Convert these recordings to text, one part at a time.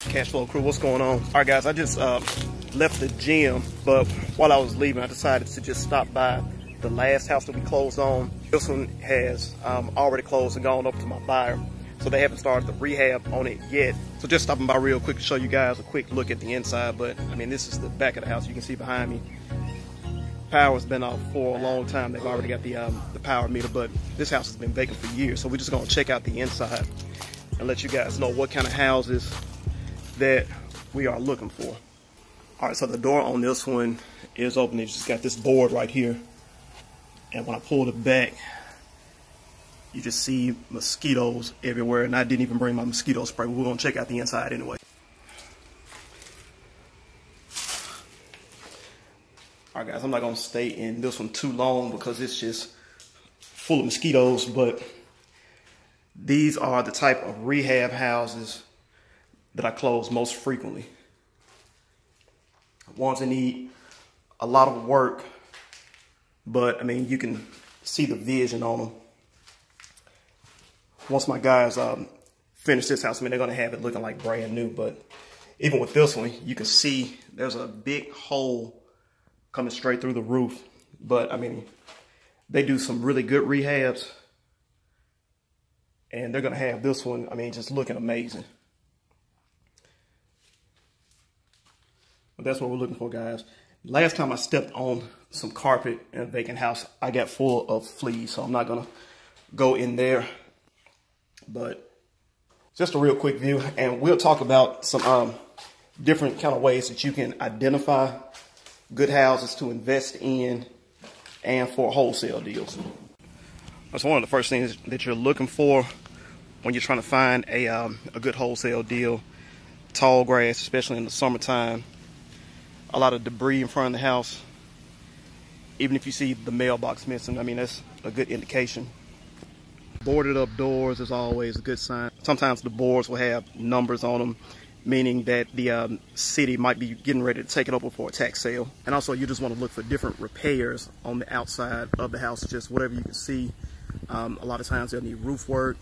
Cash flow crew, what's going on? All right, guys, I just left the gym, but while I was leaving, I decided to just stop by the last house that we closed on. This one has already closed and gone up to my buyer, so they haven't started the rehab on it yet. So just stopping by real quick to show you guys a quick look at the inside. But I mean, this is the back of the house. You can see behind me, power's been off for a long time. They've already got the power meter, but this house has been vacant for years. So we're just gonna check out the inside and let you guys know what kind of houses that we are looking for. All right, so the door on this one is open. It's just got this board right here, and when I pull it back, you just see mosquitoes everywhere, and I didn't even bring my mosquito spray. We're gonna check out the inside anyway. All right, guys, I'm not gonna stay in this one too long because it's just full of mosquitoes, but these are the type of rehab houses that I close most frequently. Ones that need a lot of work, but I mean, you can see the vision on them. Once my guys finish this house, I mean, they're gonna have it looking like brand new, but even with this one, you can see there's a big hole coming straight through the roof. But I mean, they do some really good rehabs, and they're gonna have this one, I mean, just looking amazing. But that's what we're looking for, guys. Last time I stepped on some carpet in a vacant house, I got full of fleas, so I'm not gonna go in there. But just a real quick view, and we'll talk about some different kind of ways that you can identify good houses to invest in and for wholesale deals. That's one of the first things that you're looking for when you're trying to find a good wholesale deal. Tall grass, especially in the summertime. A lot of debris in front of the house. Even if you see the mailbox missing, I mean, that's a good indication. Boarded up doors is always a good sign. Sometimes the boards will have numbers on them, meaning that the city might be getting ready to take it over for a tax sale. And also, you just want to look for different repairs on the outside of the house, just whatever you can see. A lot of times they'll need roof work,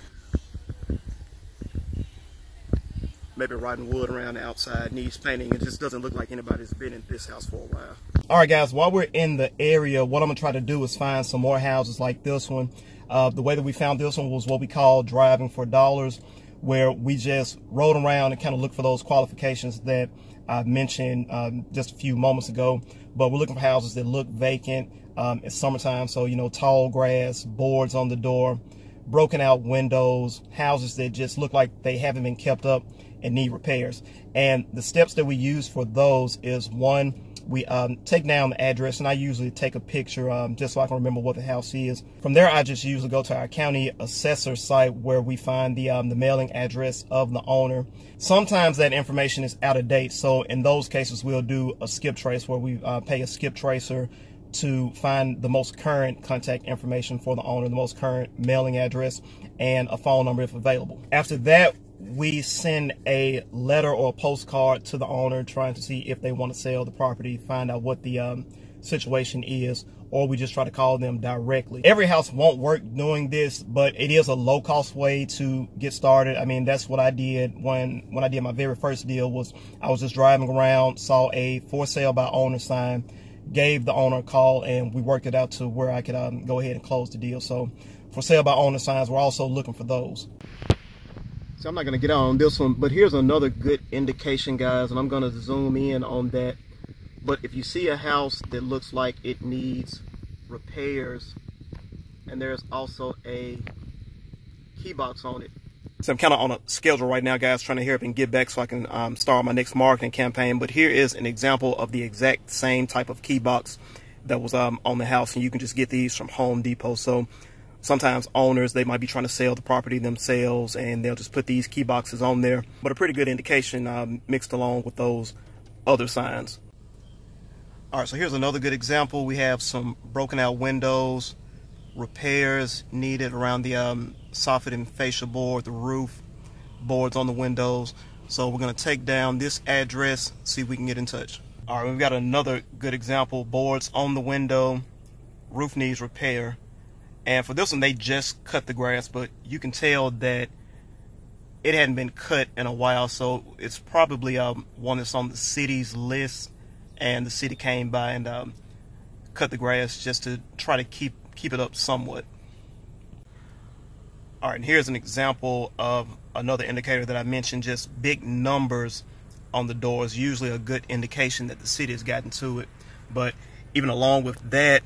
maybe rotten wood around the outside, needs painting. It just doesn't look like anybody's been in this house for a while. All right, guys, while we're in the area, what I'm gonna try to do is find some more houses like this one. The way that we found this one was what we call driving for dollars, where we just rode around and kind of looked for those qualifications that I mentioned just a few moments ago. But we're looking for houses that look vacant. It's summertime, so, you know, tall grass, boards on the door, broken out windows, houses that just look like they haven't been kept up and need repairs. And the steps that we use for those is, one, we take down the address, and I usually take a picture just so I can remember what the house is. From there, I just usually go to our county assessor site where we find the mailing address of the owner. Sometimes that information is out of date, so in those cases, we'll do a skip trace where we pay a skip tracer to find the most current contact information for the owner, the most current mailing address, and a phone number if available. After that, we send a letter or a postcard to the owner trying to see if they want to sell the property, find out what the situation is, or we just try to call them directly. Every house won't work doing this, but it is a low-cost way to get started. I mean, that's what I did when I did my very first deal. Was I was just driving around, saw a for sale by owner sign, gave the owner a call, and we worked it out to where I could go ahead and close the deal. So for sale by owner signs, we're also looking for those. So I'm not going to get out on this one, but here's another good indication, guys, and I'm going to zoom in on that. But if you see a house that looks like it needs repairs, and there's also a key box on it. So I'm kind of on a schedule right now, guys, trying to hurry up and get back so I can start my next marketing campaign. But here is an example of the exact same type of key box that was on the house, and you can just get these from Home Depot. So sometimes owners, they might be trying to sell the property themselves, and they'll just put these key boxes on there. But a pretty good indication mixed along with those other signs. All right, so here's another good example. We have some broken out windows, repairs needed around the soffit and fascia board, the roof, boards on the windows. So we're gonna take down this address, see if we can get in touch. All right, we've got another good example. Boards on the window, roof needs repair. And for this one, they just cut the grass, but you can tell that it hadn't been cut in a while, so it's probably one that's on the city's list, and the city came by and cut the grass just to try to keep it up somewhat. All right, and here's an example of another indicator that I mentioned. Just big numbers on the doors, usually a good indication that the city has gotten to it. But even along with that,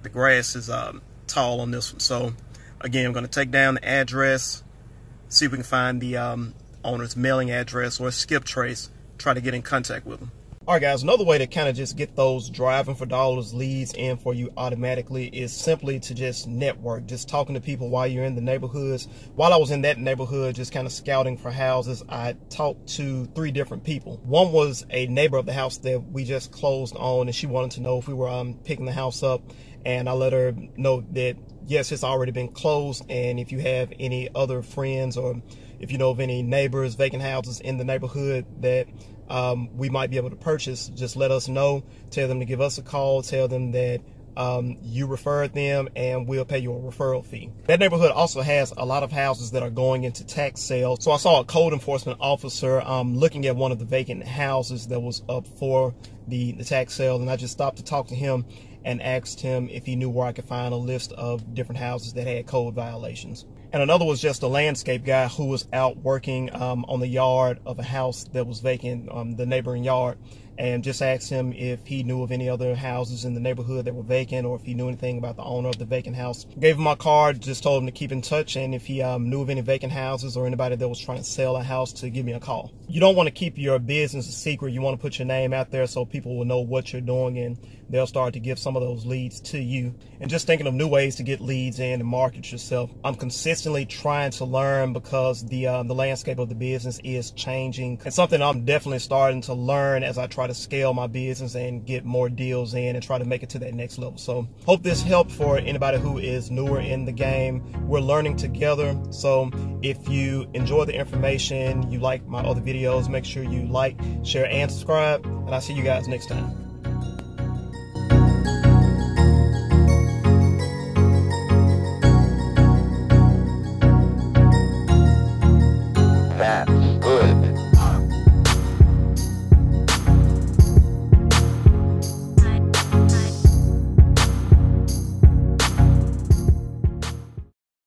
the grass is tall on this one. So again, I'm going to take down the address, see if we can find the owner's mailing address or a skip trace, try to get in contact with them. All right, guys, another way to kind of just get those driving for dollars leads in for you automatically is simply to just network, just talking to people while you're in the neighborhoods. While I was in that neighborhood, just kind of scouting for houses, I talked to 3 different people. One was a neighbor of the house that we just closed on, and she wanted to know if we were picking the house up, and I let her know that yes, it's already been closed, and if you have any other friends or if you know of any neighbors, vacant houses in the neighborhood that we might be able to purchase, just let us know. Tell them to give us a call. Tell them that you referred them, and we'll pay you a referral fee. That neighborhood also has a lot of houses that are going into tax sales. So I saw a code enforcement officer looking at one of the vacant houses that was up for the tax sale, and I just stopped to talk to him and asked him if he knew where I could find a list of different houses that had code violations. And another was just a landscape guy who was out working on the yard of a house that was vacant, the neighboring yard, and just asked him if he knew of any other houses in the neighborhood that were vacant, or if he knew anything about the owner of the vacant house. Gave him my card, just told him to keep in touch, and if he knew of any vacant houses or anybody that was trying to sell a house, to give me a call. You don't want to keep your business a secret. You want to put your name out there so people will know what you're doing, and they'll start to give some of those leads to you. And just thinking of new ways to get leads in and market yourself. I'm consistently trying to learn because the landscape of the business is changing. It's something I'm definitely starting to learn as I try to scale my business and get more deals in and try to make it to that next level. So hope this helped for anybody who is newer in the game. We're learning together. So if you enjoy the information, you like my other videos, make sure you like, share, and subscribe. And I'll see you guys next time.